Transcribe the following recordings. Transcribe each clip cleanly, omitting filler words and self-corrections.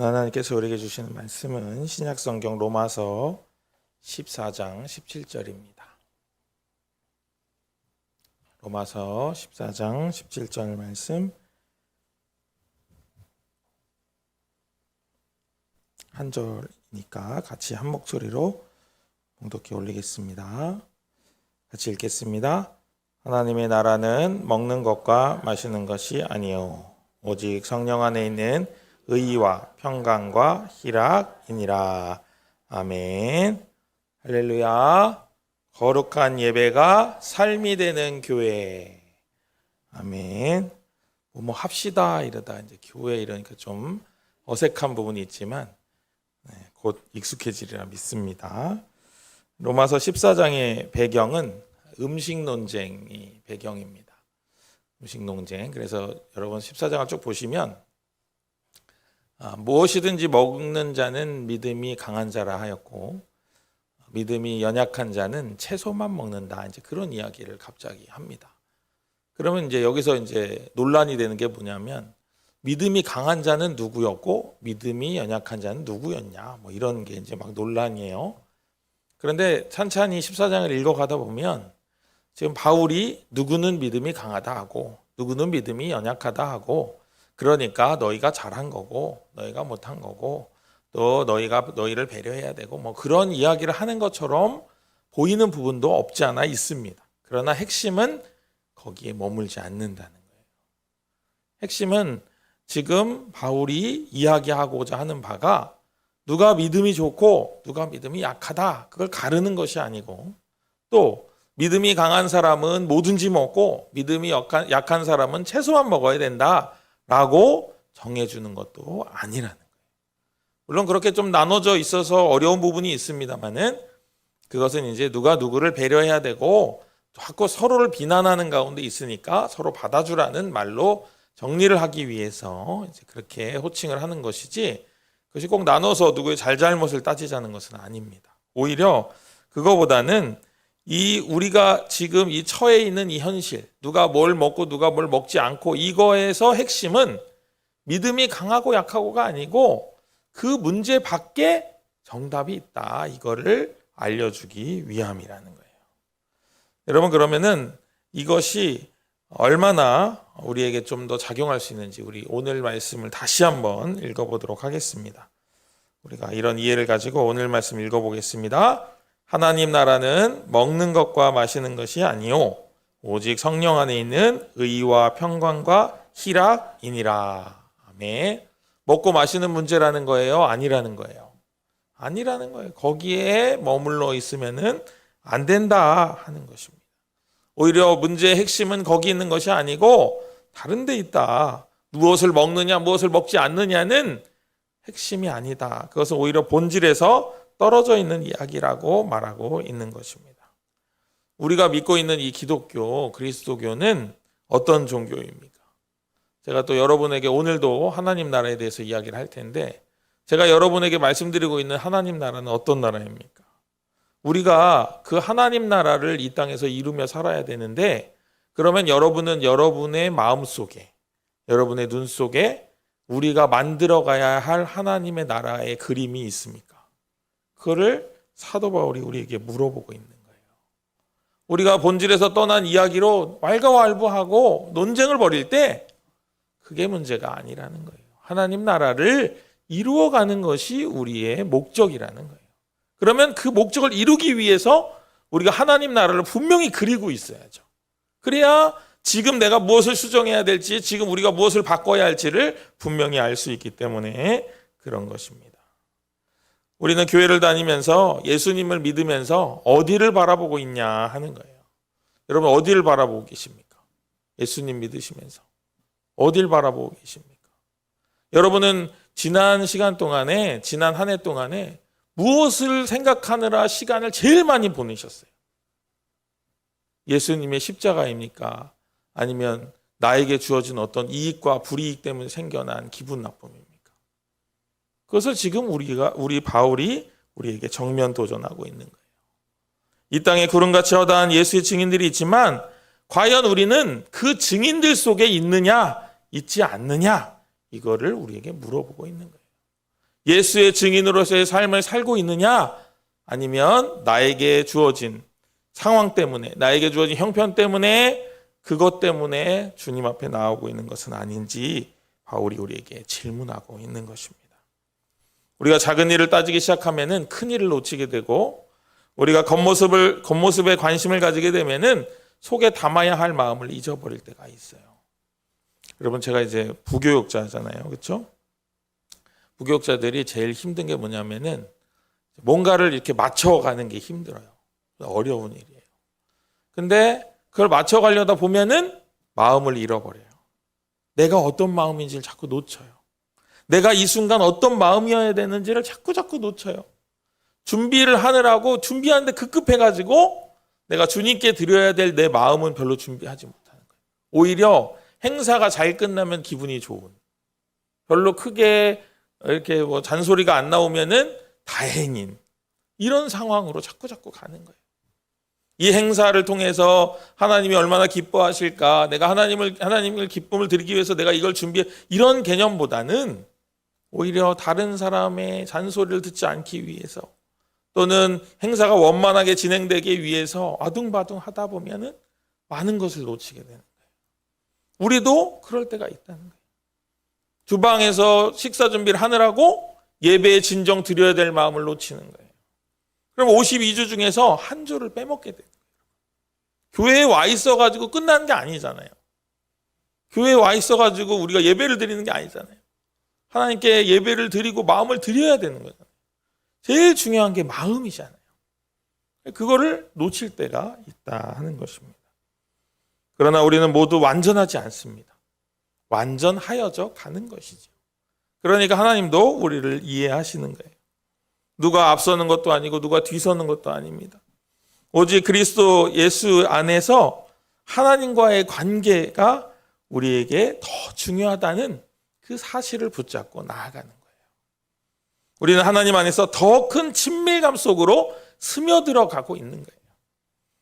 하나님께서 우리에게 주시는 말씀은 신약성경 로마서 14장 17절입니다. 로마서 14장 17절 말씀 한 절이니까 같이 한 목소리로 봉독해 올리겠습니다. 같이 읽겠습니다. 하나님의 나라는 먹는 것과 마시는 것이 아니요 오직 성령 안에 있는 의와 평강과 희락이니라. 아멘. 할렐루야. 거룩한 예배가 삶이 되는 교회. 아멘. 뭐 합시다 이러다 이제 교회 이러니까 좀 어색한 부분이 있지만 곧 익숙해지리라 믿습니다. 로마서 14장의 배경은 음식 논쟁이 배경입니다. 음식 논쟁. 그래서 여러분 14장을 쭉 보시면 무엇이든지 먹는 자는 믿음이 강한 자라 하였고 믿음이 연약한 자는 채소만 먹는다. 이제 그런 이야기를 갑자기 합니다. 그러면 이제 여기서 이제 논란이 되는 게 뭐냐면 믿음이 강한 자는 누구였고 믿음이 연약한 자는 누구였냐. 뭐 이런 게 이제 막 논란이에요. 그런데 찬찬히 14장을 읽어가다 보면 지금 바울이 누구는 믿음이 강하다 하고 누구는 믿음이 연약하다 하고 그러니까 너희가 잘한 거고 너희가 못한 거고 또 너희가 너희를 배려해야 되고 뭐 그런 이야기를 하는 것처럼 보이는 부분도 없지 않아 있습니다. 그러나 핵심은 거기에 머물지 않는다는 거예요. 핵심은 지금 바울이 이야기하고자 하는 바가 누가 믿음이 좋고 누가 믿음이 약하다 그걸 가르는 것이 아니고 또 믿음이 강한 사람은 뭐든지 먹고 믿음이 약한 사람은 채소만 먹어야 된다 라고 정해주는 것도 아니라는 거예요. 물론 그렇게 좀 나눠져 있어서 어려운 부분이 있습니다만은 그것은 이제 누가 누구를 배려해야 되고 자꾸 서로를 비난하는 가운데 있으니까 서로 받아주라는 말로 정리를 하기 위해서 이제 그렇게 호칭을 하는 것이지 그것이 꼭 나눠서 누구의 잘잘못을 따지자는 것은 아닙니다. 오히려 그거보다는 우리가 지금 이 처해 있는 이 현실, 누가 뭘 먹고 누가 뭘 먹지 않고 이거에서 핵심은 믿음이 강하고 약하고가 아니고 그 문제 밖에 정답이 있다. 이거를 알려주기 위함이라는 거예요. 여러분 그러면은 이것이 얼마나 우리에게 좀 더 작용할 수 있는지 우리 오늘 말씀을 다시 한번 읽어보도록 하겠습니다. 우리가 이런 이해를 가지고 오늘 말씀 읽어보겠습니다. 하나님 나라는 먹는 것과 마시는 것이 아니요 오직 성령 안에 있는 의와 평강과 희락이니라. 아멘. 먹고 마시는 문제라는 거예요? 아니라는 거예요? 아니라는 거예요. 거기에 머물러 있으면은 안 된다 하는 것입니다. 오히려 문제의 핵심은 거기 있는 것이 아니고 다른 데 있다. 무엇을 먹느냐 무엇을 먹지 않느냐는 핵심이 아니다. 그것은 오히려 본질에서 떨어져 있는 이야기라고 말하고 있는 것입니다. 우리가 믿고 있는 이 기독교, 그리스도교는 어떤 종교입니까? 제가 또 여러분에게 오늘도 하나님 나라에 대해서 이야기를 할 텐데 제가 여러분에게 말씀드리고 있는 하나님 나라는 어떤 나라입니까? 우리가 그 하나님 나라를 이 땅에서 이루며 살아야 되는데 그러면 여러분은 여러분의 마음속에 여러분의 눈 속에 우리가 만들어 가야 할 하나님의 나라의 그림이 있습니까? 그거를 사도 바울이 우리에게 물어보고 있는 거예요. 우리가 본질에서 떠난 이야기로 왈가왈부하고 논쟁을 벌일 때 그게 문제가 아니라는 거예요. 하나님 나라를 이루어가는 것이 우리의 목적이라는 거예요. 그러면 그 목적을 이루기 위해서 우리가 하나님 나라를 분명히 그리고 있어야죠. 그래야 지금 내가 무엇을 수정해야 될지 지금 우리가 무엇을 바꿔야 할지를 분명히 알 수 있기 때문에 그런 것입니다. 우리는 교회를 다니면서 예수님을 믿으면서 어디를 바라보고 있냐 하는 거예요. 여러분 어디를 바라보고 계십니까? 예수님 믿으시면서 어디를 바라보고 계십니까? 여러분은 지난 시간 동안에 지난 한 해 동안에 무엇을 생각하느라 시간을 제일 많이 보내셨어요? 예수님의 십자가입니까? 아니면 나에게 주어진 어떤 이익과 불이익 때문에 생겨난 기분 나쁨입니까? 그것을 지금 우리 바울이 우리에게 정면 도전하고 있는 거예요. 이 땅에 구름같이 허다한 예수의 증인들이 있지만 과연 우리는 그 증인들 속에 있느냐 있지 않느냐 이거를 우리에게 물어보고 있는 거예요. 예수의 증인으로서의 삶을 살고 있느냐? 아니면 나에게 주어진 상황 때문에, 나에게 주어진 형편 때문에, 그것 때문에 주님 앞에 나오고 있는 것은 아닌지 바울이 우리에게 질문하고 있는 것입니다. 우리가 작은 일을 따지기 시작하면은 큰 일을 놓치게 되고, 우리가 겉모습에 관심을 가지게 되면은 속에 담아야 할 마음을 잊어버릴 때가 있어요. 여러분, 제가 이제 부교육자잖아요. 그렇죠? 부교육자들이 제일 힘든 게 뭐냐면은 뭔가를 이렇게 맞춰가는 게 힘들어요. 어려운 일이에요. 근데 그걸 맞춰가려다 보면은 마음을 잃어버려요. 내가 어떤 마음인지를 자꾸 놓쳐요. 내가 이 순간 어떤 마음이어야 되는지를 자꾸 놓쳐요. 준비를 하느라고 준비하는데 급급해가지고 내가 주님께 드려야 될 내 마음은 별로 준비하지 못하는 거예요. 오히려 행사가 잘 끝나면 기분이 좋은, 별로 크게 이렇게 뭐 잔소리가 안 나오면은 다행인, 이런 상황으로 자꾸 가는 거예요. 이 행사를 통해서 하나님이 얼마나 기뻐하실까, 내가 하나님을 기쁨을 드리기 위해서 내가 이걸 준비해, 이런 개념보다는 오히려 다른 사람의 잔소리를 듣지 않기 위해서, 또는 행사가 원만하게 진행되기 위해서 아둥바둥 하다 보면은 많은 것을 놓치게 되는 거예요. 우리도 그럴 때가 있다는 거예요. 주방에서 식사 준비를 하느라고 예배의 진정 드려야 될 마음을 놓치는 거예요. 그럼 52주 중에서 한 주를 빼먹게 돼요. 교회에 와 있어가지고 끝나는 게 아니잖아요. 교회에 와 있어가지고 우리가 예배를 드리는 게 아니잖아요. 하나님께 예배를 드리고 마음을 드려야 되는 거잖아요. 제일 중요한 게 마음이잖아요. 그거를 놓칠 때가 있다 하는 것입니다. 그러나 우리는 모두 완전하지 않습니다. 완전하여져 가는 것이죠. 그러니까 하나님도 우리를 이해하시는 거예요. 누가 앞서는 것도 아니고 누가 뒤서는 것도 아닙니다. 오직 그리스도 예수 안에서 하나님과의 관계가 우리에게 더 중요하다는 그 사실을 붙잡고 나아가는 거예요. 우리는 하나님 안에서 더 큰 친밀감 속으로 스며들어 가고 있는 거예요.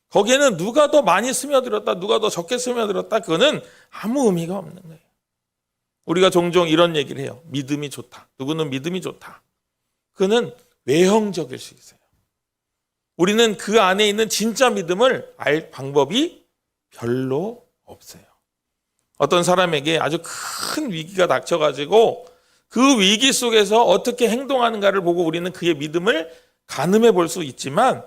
거기에는 누가 더 많이 스며들었다, 누가 더 적게 스며들었다, 그거는 아무 의미가 없는 거예요. 우리가 종종 이런 얘기를 해요. 믿음이 좋다. 누구는 믿음이 좋다. 그는 외형적일 수 있어요. 우리는 그 안에 있는 진짜 믿음을 알 방법이 별로 없어요. 어떤 사람에게 아주 큰 위기가 닥쳐가지고 그 위기 속에서 어떻게 행동하는가를 보고 우리는 그의 믿음을 가늠해 볼 수 있지만,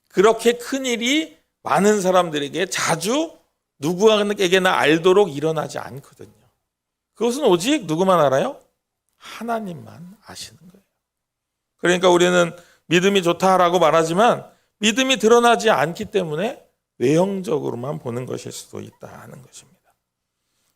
그렇게 큰 일이 많은 사람들에게 자주 누구에게나 알도록 일어나지 않거든요. 그것은 오직 누구만 알아요? 하나님만 아시는 거예요. 그러니까 우리는 믿음이 좋다라고 말하지만 믿음이 드러나지 않기 때문에 외형적으로만 보는 것일 수도 있다 하는 것입니다.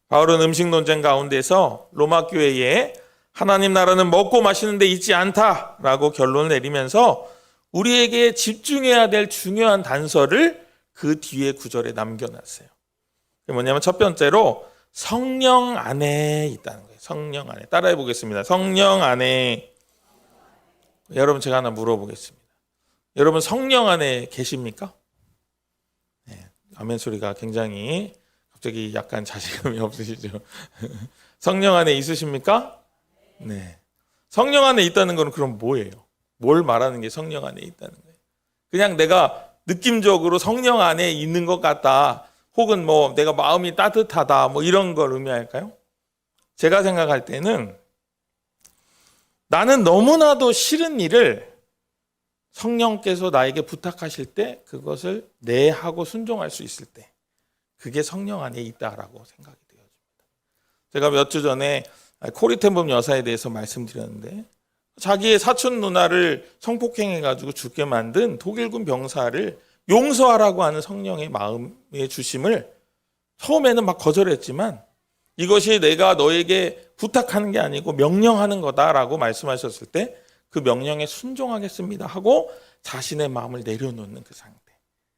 바울은 음식 논쟁 가운데서 로마 교회에 하나님 나라는 먹고 마시는 데 있지 않다라고 결론을 내리면서 우리에게 집중해야 될 중요한 단서를 그 뒤에 구절에 남겨놨어요. 그게 뭐냐면 첫 번째로 성령 안에 있다는 거예요. 성령 안에. 따라해 보겠습니다. 성령 안에. 여러분, 제가 하나 물어보겠습니다. 여러분, 성령 안에 계십니까? 네, 아멘 소리가 굉장히 갑자기 약간 자신감이 없으시죠? 성령 안에 있으십니까? 네. 성령 안에 있다는 건 그럼 뭐예요? 뭘 말하는 게 성령 안에 있다는 거예요? 그냥 내가 느낌적으로 성령 안에 있는 것 같다, 혹은 뭐 내가 마음이 따뜻하다, 뭐 이런 걸 의미할까요? 제가 생각할 때는 나는 너무나도 싫은 일을 성령께서 나에게 부탁하실 때 그것을 네 하고 순종할 수 있을 때, 그게 성령 안에 있다라고 생각이 되어집니다. 제가 몇 주 전에 코리텐범 여사에 대해서 말씀드렸는데, 자기의 사촌 누나를 성폭행해가지고 죽게 만든 독일군 병사를 용서하라고 하는 성령의 마음의 주심을 처음에는 막 거절했지만, 이것이 내가 너에게 부탁하는 게 아니고 명령하는 거다라고 말씀하셨을 때 그 명령에 순종하겠습니다 하고 자신의 마음을 내려놓는 그 상태,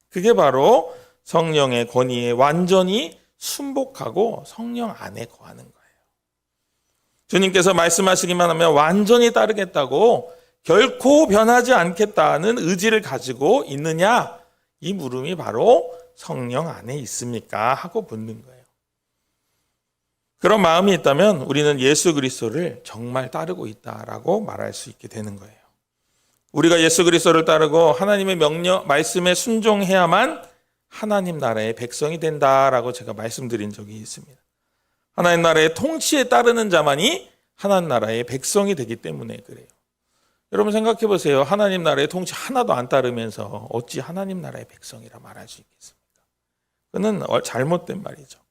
그게 바로 성령의 권위에 완전히 순복하고 성령 안에 거하는 거예요. 주님께서 말씀하시기만 하면 완전히 따르겠다고, 결코 변하지 않겠다는 의지를 가지고 있느냐, 이 물음이 바로 성령 안에 있습니까 하고 묻는 거예요. 그런 마음이 있다면 우리는 예수 그리스도를 정말 따르고 있다라고 말할 수 있게 되는 거예요. 우리가 예수 그리스도를 따르고 하나님의 명령, 말씀에 순종해야만 하나님 나라의 백성이 된다라고 제가 말씀드린 적이 있습니다. 하나님 나라의 통치에 따르는 자만이 하나님 나라의 백성이 되기 때문에 그래요. 여러분 생각해 보세요. 하나님 나라의 통치 하나도 안 따르면서 어찌 하나님 나라의 백성이라 말할 수 있겠습니까? 그는 잘못된 말이죠.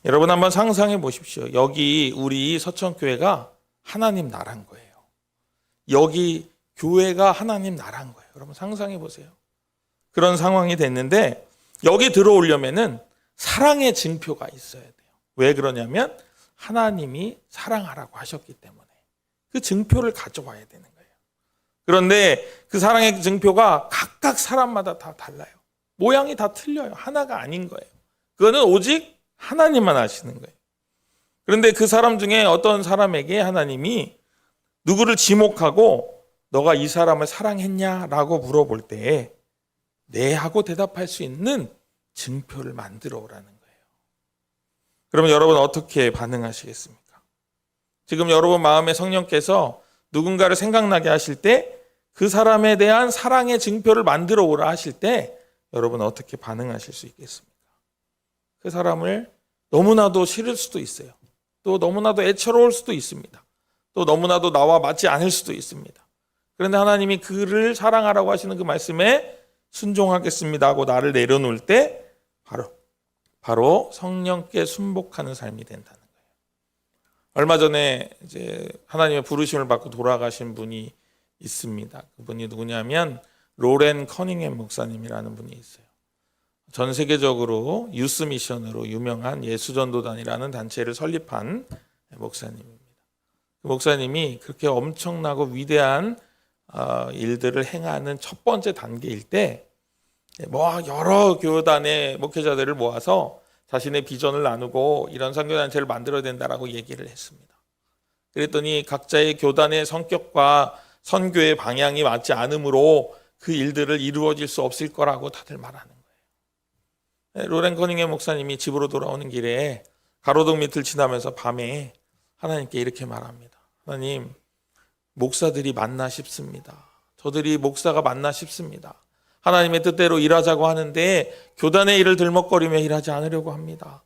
여러분 한번 상상해 보십시오. 여기 우리 서천교회가 하나님 나라인 거예요. 여기 교회가 하나님 나라인 거예요. 여러분 상상해 보세요. 그런 상황이 됐는데 여기 들어오려면은 사랑의 증표가 있어야 돼요. 왜 그러냐면 하나님이 사랑하라고 하셨기 때문에 그 증표를 가져와야 되는 거예요. 그런데 그 사랑의 증표가 각각 사람마다 다 달라요. 모양이 다 틀려요. 하나가 아닌 거예요. 그거는 오직 하나님만 아시는 거예요. 그런데 그 사람 중에 어떤 사람에게 하나님이 누구를 지목하고 너가 이 사람을 사랑했냐라고 물어볼 때 네 하고 대답할 수 있는 증표를 만들어 오라는 거예요. 그러면 여러분 어떻게 반응하시겠습니까? 지금 여러분 마음에 성령께서 누군가를 생각나게 하실 때 그 사람에 대한 사랑의 증표를 만들어 오라 하실 때 여러분 어떻게 반응하실 수 있겠습니까? 그 사람을 너무나도 싫을 수도 있어요. 또 너무나도 애처로울 수도 있습니다. 또 너무나도 나와 맞지 않을 수도 있습니다. 그런데 하나님이 그를 사랑하라고 하시는 그 말씀에 순종하겠습니다 하고 나를 내려놓을 때 바로 성령께 순복하는 삶이 된다는 거예요. 얼마 전에 이제 하나님의 부르심을 받고 돌아가신 분이 있습니다. 그분이 누구냐면 로렌 커닝햄 목사님이라는 분이 있어요. 전 세계적으로 유스 미션으로 유명한 예수전도단이라는 단체를 설립한 목사님입니다. 그 목사님이 그렇게 엄청나고 위대한 일들을 행하는 첫 번째 단계일 때 여러 교단의 목회자들을 모아서 자신의 비전을 나누고 이런 선교단체를 만들어야 된다라고 얘기를 했습니다. 그랬더니 각자의 교단의 성격과 선교의 방향이 맞지 않으므로 그 일들을 이루어질 수 없을 거라고 다들 말하는 거예요. 로렌 커닝햄 목사님이 집으로 돌아오는 길에 가로등 밑을 지나면서 밤에 하나님께 이렇게 말합니다. 하나님, 목사들이 맞나 싶습니다. 저들이 목사가 맞나 싶습니다. 하나님의 뜻대로 일하자고 하는데 교단의 일을 들먹거리며 일하지 않으려고 합니다.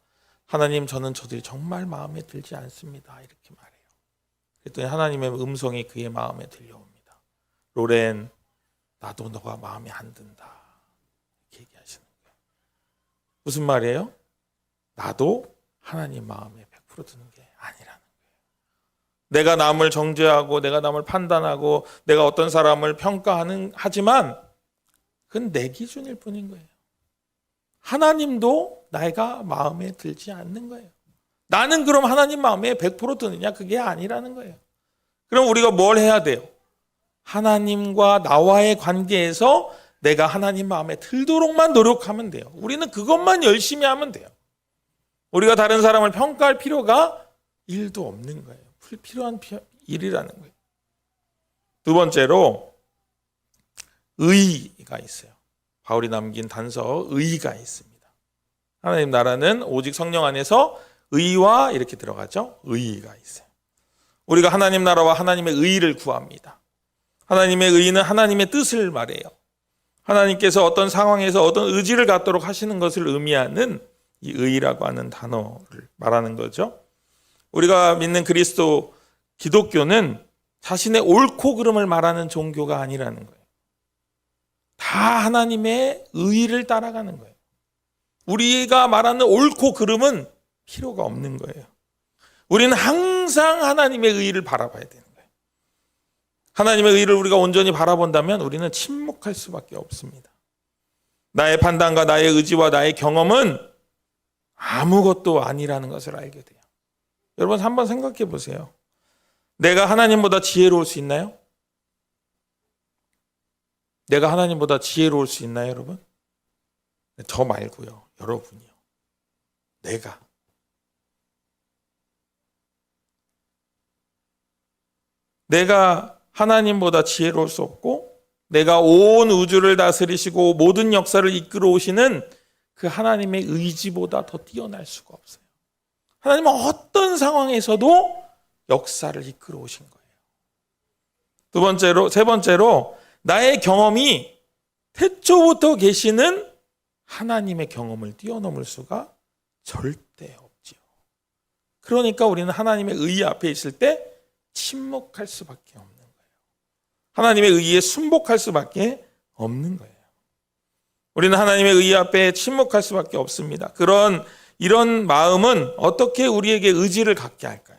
하나님, 저는 저들이 정말 마음에 들지 않습니다. 이렇게 말해요. 그랬더니 하나님의 음성이 그의 마음에 들려옵니다. 로렌, 나도 너가 마음에 안 든다. 이렇게 얘기하시는 거예요. 무슨 말이에요? 나도 하나님 마음에 100% 드는 게 아니라는 거예요. 내가 남을 정죄하고 내가 남을 판단하고 내가 어떤 사람을 하지만 그건 내 기준일 뿐인 거예요. 하나님도 내가 마음에 들지 않는 거예요. 나는 그럼 하나님 마음에 100% 드느냐? 그게 아니라는 거예요. 그럼 우리가 뭘 해야 돼요? 하나님과 나와의 관계에서 내가 하나님 마음에 들도록만 노력하면 돼요. 우리는 그것만 열심히 하면 돼요. 우리가 다른 사람을 평가할 필요가 1도 없는 거예요. 불필요한 일이라는 거예요. 두 번째로 의의가 있어요. 바울이 남긴 단서 의의가 있습니다. 하나님 나라는 오직 성령 안에서 의와 이렇게 들어가죠. 의의가 있어요. 우리가 하나님 나라와 하나님의 의의를 구합니다. 하나님의 의의는 하나님의 뜻을 말해요. 하나님께서 어떤 상황에서 어떤 의지를 갖도록 하시는 것을 의미하는 이 의의라고 하는 단어를 말하는 거죠. 우리가 믿는 그리스도 기독교는 자신의 옳고 그름을 말하는 종교가 아니라는 거예요. 다 하나님의 의의를 따라가는 거예요. 우리가 말하는 옳고 그름은 필요가 없는 거예요. 우리는 항상 하나님의 의의를 바라봐야 되는 거예요. 하나님의 의의를 우리가 온전히 바라본다면 우리는 침묵할 수밖에 없습니다. 나의 판단과 나의 의지와 나의 경험은 아무것도 아니라는 것을 알게 돼요. 여러분 한번 생각해 보세요. 내가 하나님보다 지혜로울 수 있나요? 내가 하나님보다 지혜로울 수 있나요, 여러분? 저 말고요. 여러분이요. 내가 하나님보다 지혜로울 수 없고 내가 온 우주를 다스리시고 모든 역사를 이끌어 오시는 그 하나님의 의지보다 더 뛰어날 수가 없어요. 하나님은 어떤 상황에서도 역사를 이끌어 오신 거예요. 세 번째로 나의 경험이 태초부터 계시는 하나님의 경험을 뛰어넘을 수가 절대 없지요. 그러니까 우리는 하나님의 의 앞에 있을 때 침묵할 수밖에 없는 거예요. 하나님의 의에 순복할 수밖에 없는 거예요. 우리는 하나님의 의 앞에 침묵할 수밖에 없습니다. 이런 마음은 어떻게 우리에게 의지를 갖게 할까요?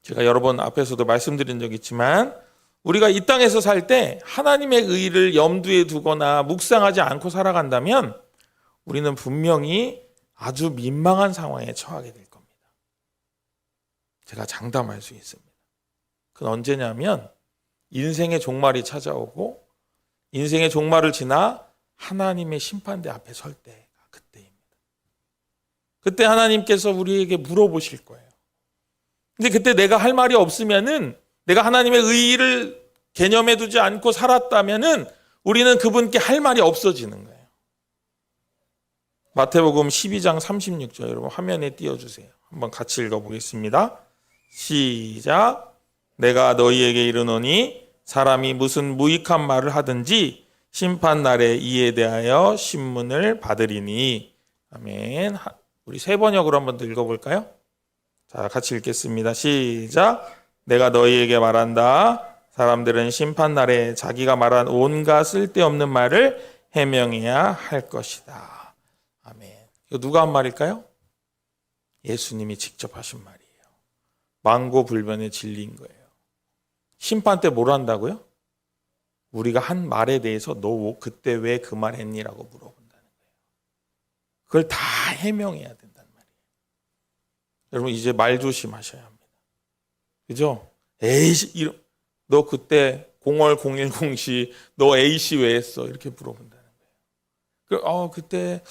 제가 여러 번 앞에서도 말씀드린 적이 있지만 우리가 이 땅에서 살 때 하나님의 의를 염두에 두거나 묵상하지 않고 살아간다면 우리는 분명히 아주 민망한 상황에 처하게 될 겁니다. 제가 장담할 수 있습니다. 그건 언제냐면 인생의 종말이 찾아오고 인생의 종말을 지나 하나님의 심판대 앞에 설 때가 그때입니다. 그때 하나님께서 우리에게 물어보실 거예요. 근데 그때 내가 할 말이 없으면은, 내가 하나님의 의의를 개념해 두지 않고 살았다면은 우리는 그분께 할 말이 없어지는 거예요. 마태복음 12장 36절 여러분 화면에 띄워주세요. 한번 같이 읽어보겠습니다. 시작. 내가 너희에게 이르노니 사람이 무슨 무익한 말을 하든지 심판날에 이에 대하여 신문을 받으리니. 아멘. 우리 세 번역으로 한번 더 읽어볼까요? 자, 같이 읽겠습니다. 시작. 내가 너희에게 말한다. 사람들은 심판날에 자기가 말한 온갖 쓸데없는 말을 해명해야 할 것이다. 아멘. 이거 누가 한 말일까요? 예수님이 직접 하신 말이에요. 망고불변의 진리인 거예요. 심판 때 뭘 한다고요? 우리가 한 말에 대해서 너 그때 왜 그 말 했니라고 물어본다는 거예요. 그걸 다 해명해야 된다는 말이에요. 여러분 이제 말 조심하셔야 합니다. 그죠? 에이씨, 너 그때 0월 010시 너 A씨 왜 했어? 이렇게 물어본다는 거예요. 그때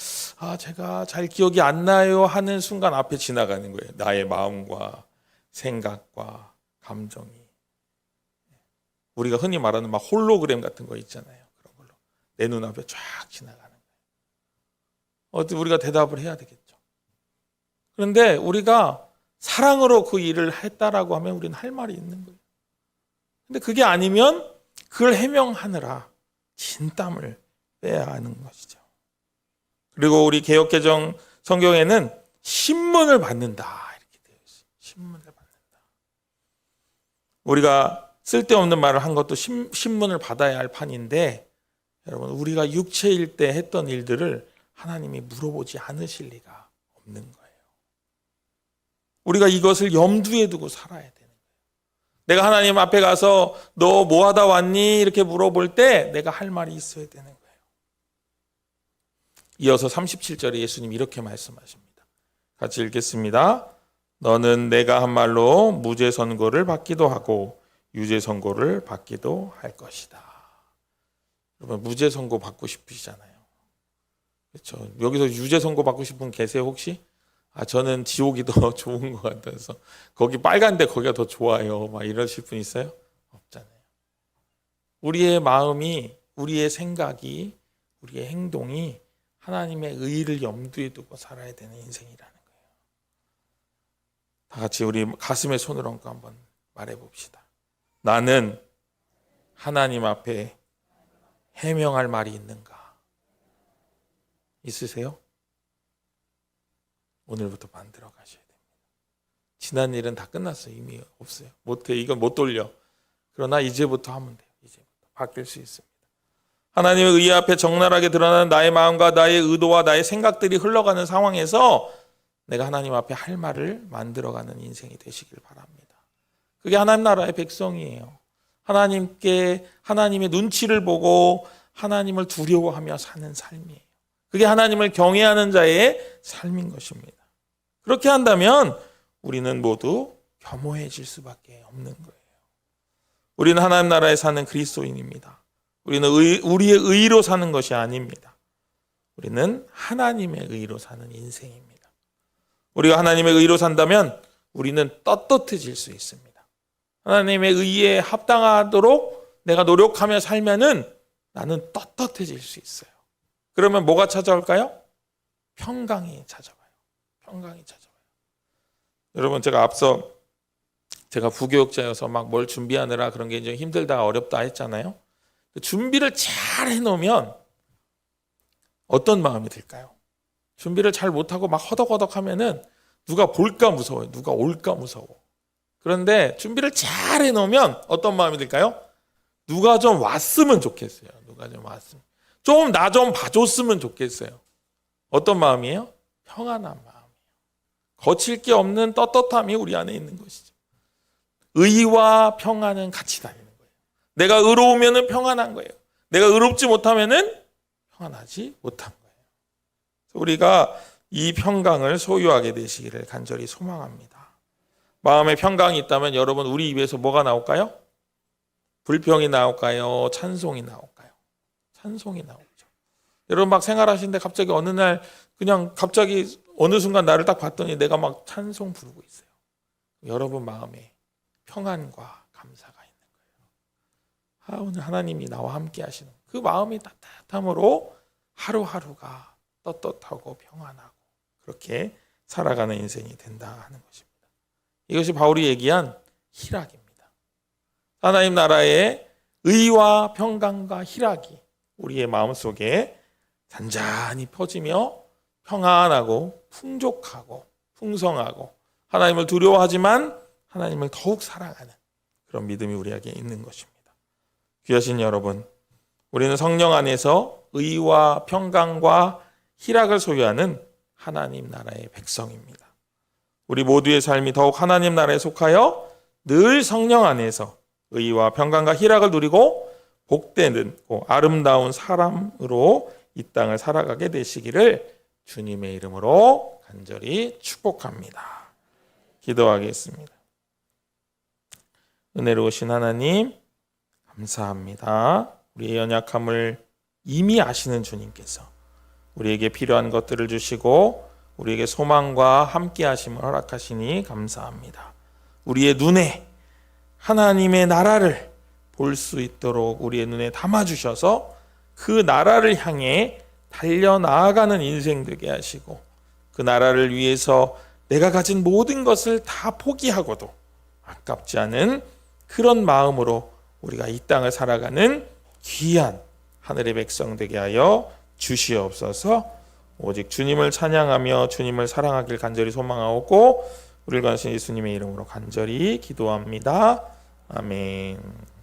제가 잘 기억이 안 나요 하는 순간 앞에 지나가는 거예요. 나의 마음과 생각과 감정이. 우리가 흔히 말하는 막 홀로그램 같은 거 있잖아요. 그런 걸로 내 눈앞에 쫙 지나가는 거예요. 우리가 대답을 해야 되겠죠. 그런데 우리가 사랑으로 그 일을 했다라고 하면 우리는 할 말이 있는 거예요. 근데 그게 아니면 그걸 해명하느라 진땀을 빼야 하는 것이죠. 그리고 우리 개역개정 성경에는 신문을 받는다 이렇게 되어 있어요. 신문을 받는다. 우리가 쓸데없는 말을 한 것도 신문을 받아야 할 판인데, 여러분 우리가 육체일 때 했던 일들을 하나님이 물어보지 않으실 리가 없는 거예요. 우리가 이것을 염두에 두고 살아야 되는 거예요. 내가 하나님 앞에 가서 너 뭐 하다 왔니? 이렇게 물어볼 때 내가 할 말이 있어야 되는 거예요. 이어서 37절에 예수님 이렇게 말씀하십니다. 같이 읽겠습니다. 너는 내가 한 말로 무죄 선고를 받기도 하고 유죄 선고를 받기도 할 것이다. 여러분 무죄 선고 받고 싶으시잖아요. 그렇죠? 여기서 유죄 선고 받고 싶은 분 계세요 혹시? 저는 지옥이 더 좋은 것 같아서 거기 빨간데 거기가 더 좋아요. 막 이러실 분 있어요? 없잖아요. 우리의 마음이, 우리의 생각이, 우리의 행동이 하나님의 의의를 염두에 두고 살아야 되는 인생이라는 거예요. 다 같이 우리 가슴에 손을 얹고 한번 말해봅시다. 나는 하나님 앞에 해명할 말이 있는가? 있으세요? 오늘부터 만들어 가셔야 됩니다. 지난 일은 다 끝났어요. 이미 없어요. 못해. 이건 못 돌려. 그러나 이제부터 하면 돼요. 이제부터 바뀔 수 있습니다. 하나님의 의 앞에 적나라하게 드러나는 나의 마음과 나의 의도와 나의 생각들이 흘러가는 상황에서 내가 하나님 앞에 할 말을 만들어가는 인생이 되시길 바랍니다. 그게 하나님 나라의 백성이에요. 하나님의 눈치를 보고 하나님을 두려워하며 사는 삶이에요. 그게 하나님을 경외하는 자의 삶인 것입니다. 그렇게 한다면 우리는 모두 겸허해질 수밖에 없는 거예요. 우리는 하나님 나라에 사는 그리스도인입니다. 우리는 우리의 의로 사는 것이 아닙니다. 우리는 하나님의 의로 사는 인생입니다. 우리가 하나님의 의로 산다면 우리는 떳떳해질 수 있습니다. 하나님의 의에 합당하도록 내가 노력하며 살면은 나는 떳떳해질 수 있어요. 그러면 뭐가 찾아올까요? 평강이 찾아와요. 평강이 찾아와요. 여러분, 제가 앞서 제가 부교육자여서 막 뭘 준비하느라 그런 게 이제 힘들다 어렵다 했잖아요. 준비를 잘 해놓으면 어떤 마음이 들까요? 준비를 잘 못하고 막 허덕허덕 하면은 누가 볼까 무서워요. 누가 올까 무서워. 그런데 준비를 잘 해놓으면 어떤 마음이 들까요? 누가 좀 왔으면 좋겠어요. 누가 좀 왔으면. 좀 나 좀 봐줬으면 좋겠어요. 어떤 마음이에요? 평안한 마음이에요. 거칠 게 없는 떳떳함이 우리 안에 있는 것이죠. 의와 평안은 같이 다니는 거예요. 내가 의로우면은 평안한 거예요. 내가 의롭지 못하면은 평안하지 못한 거예요. 우리가 이 평강을 소유하게 되시기를 간절히 소망합니다. 마음에 평강이 있다면 여러분, 우리 입에서 뭐가 나올까요? 불평이 나올까요? 찬송이 나올까요? 찬송이 나오죠. 여러분 막 생활하시는데 갑자기 어느 날 그냥 갑자기 어느 순간 나를 딱 봤더니 내가 막 찬송 부르고 있어요. 여러분 마음에 평안과 감사가 있는 거예요. 오늘 하나님이 나와 함께 하시는 그 마음이 따뜻함으로 하루하루가 떳떳하고 평안하고 그렇게 살아가는 인생이 된다 하는 것입니다. 이것이 바울이 얘기한 희락입니다. 하나님 나라의 의와 평강과 희락이 우리의 마음속에 잔잔히 퍼지며 평안하고 풍족하고 풍성하고 하나님을 두려워하지만 하나님을 더욱 사랑하는 그런 믿음이 우리에게 있는 것입니다. 귀하신 여러분, 우리는 성령 안에서 의와 평강과 희락을 소유하는 하나님 나라의 백성입니다. 우리 모두의 삶이 더욱 하나님 나라에 속하여 늘 성령 안에서 의와 평강과 희락을 누리고 복되는 아름다운 사람으로 이 땅을 살아가게 되시기를 주님의 이름으로 간절히 축복합니다. 기도하겠습니다. 은혜로우신 하나님, 감사합니다. 우리의 연약함을 이미 아시는 주님께서 우리에게 필요한 것들을 주시고 우리에게 소망과 함께 하심을 허락하시니 감사합니다. 우리의 눈에 하나님의 나라를 볼 수 있도록 우리의 눈에 담아주셔서 그 나라를 향해 달려나아가는 인생 되게 하시고 그 나라를 위해서 내가 가진 모든 것을 다 포기하고도 아깝지 않은 그런 마음으로 우리가 이 땅을 살아가는 귀한 하늘의 백성 되게 하여 주시옵소서. 오직 주님을 찬양하며 주님을 사랑하길 간절히 소망하고 우리를 구하신 예수님의 이름으로 간절히 기도합니다. 아멘.